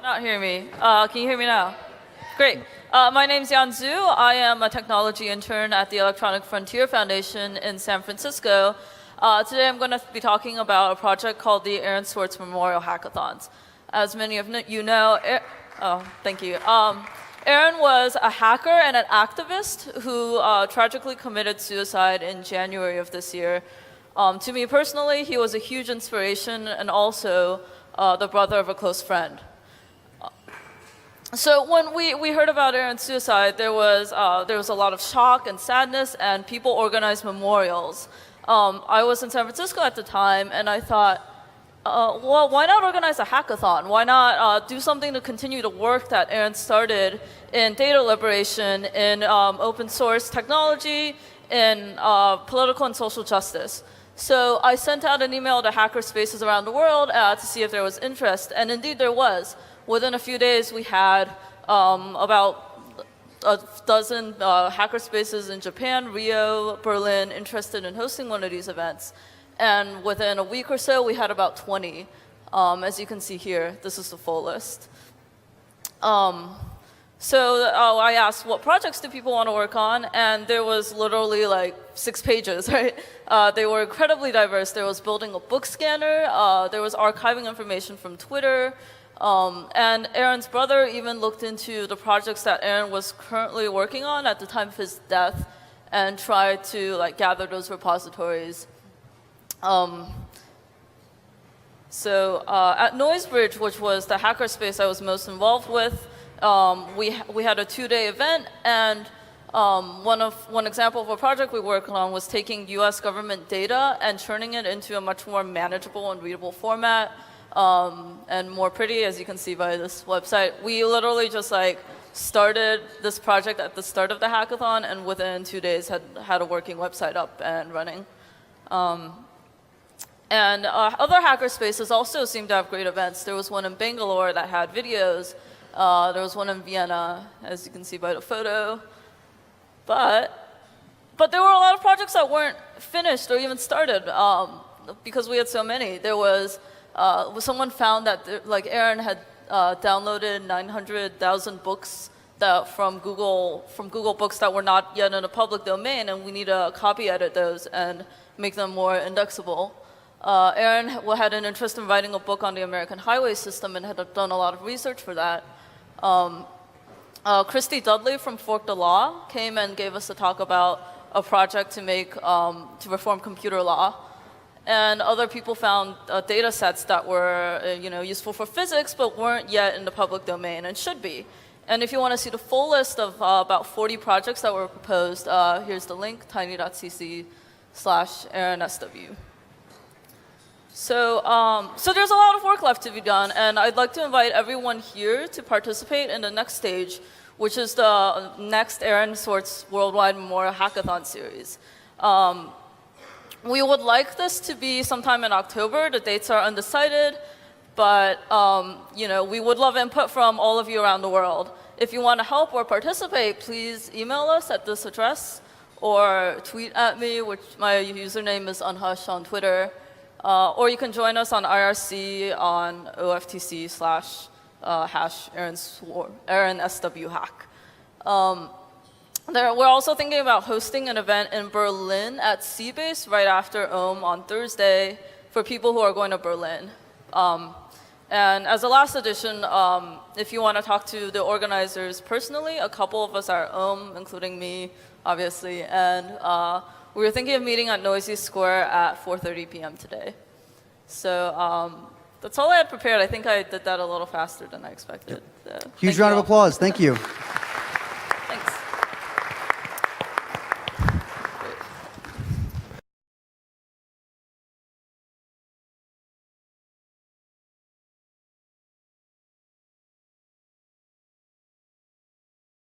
Not hear me. Can you hear me now? Great. My name's Yan Zhu. I am a technology intern at the Electronic Frontier Foundation in San Francisco. Today I'm going to be talking about a project called the Aaron Swartz Memorial Hackathons. As many of you know, thank you. Aaron was a hacker and an activist who tragically committed suicide in January of this year. To me personally, he was a huge inspiration and also the brother of a close friend. So when we heard about Aaron's suicide, there was a lot of shock and sadness, and people organized memorials. I was in San Francisco at the time, and I thought, well, why not organize a hackathon? Why not do something to continue the work that Aaron started in data liberation, in open source technology, in political and social justice? So I sent out an email to hacker spaces around the world to see if there was interest, and indeed there was. Within a few days, we had about a dozen hacker spaces in Japan, Rio, Berlin interested in hosting one of these events. And within a week or so, we had about 20. As you can see here, this is the full list. So I asked, what projects do people want to work on? And there was literally like 6 pages, right? They were incredibly diverse. There was building a book scanner. There was archiving information from Twitter. And Aaron's brother even looked into the projects that Aaron was currently working on at the time of his death and tried to gather those repositories. So at Noisebridge, which was the hackerspace I was most involved with, we had a 2-day event, and one example of a project we worked on was taking US government data and turning it into a much more manageable and readable format. And more pretty, as you can see by this website. We literally just started this project at the start of the hackathon, and within 2 days had a working website up and running. And other hacker spaces also seem to have great events. There was one in Bangalore that had videos. There was one in Vienna, as you can see by the photo. But there were a lot of projects that weren't finished or even started because we had so many. There was someone found that Aaron had downloaded 900,000 books from Google Books that were not yet in a public domain, and we need to copy edit those and make them more indexable. Aaron had an interest in writing a book on the American highway system and had done a lot of research for that. Christy Dudley from Fork the Law came and gave us a talk about a project to reform computer law. And other people found data sets that were useful for physics but weren't yet in the public domain and should be. And if you want to see the full list of about 40 projects that were proposed, here's the link, tiny.cc/AaronSW. So there's a lot of work left to be done, and I'd like to invite everyone here to participate in the next stage, which is the next Aaron Swartz Worldwide Memorial Hackathon series. We would like this to be sometime in October. The dates are undecided, but we would love input from all of you around the world. If you want to help or participate, please email us at this address or tweet at me, which my username is unhush on Twitter. Or you can join us on IRC on OFTC/#AaronSWHack. We're also thinking about hosting an event in Berlin at Seabase right after OHM on Thursday for people who are going to Berlin. And as a last addition, if you want to talk to the organizers personally, a couple of us are at OHM, including me, obviously. And we were thinking of meeting at Noisy Square at 4:30 p.m. today. So that's all I had prepared. I think I did that a little faster than I expected. So, huge round of applause. Thank you.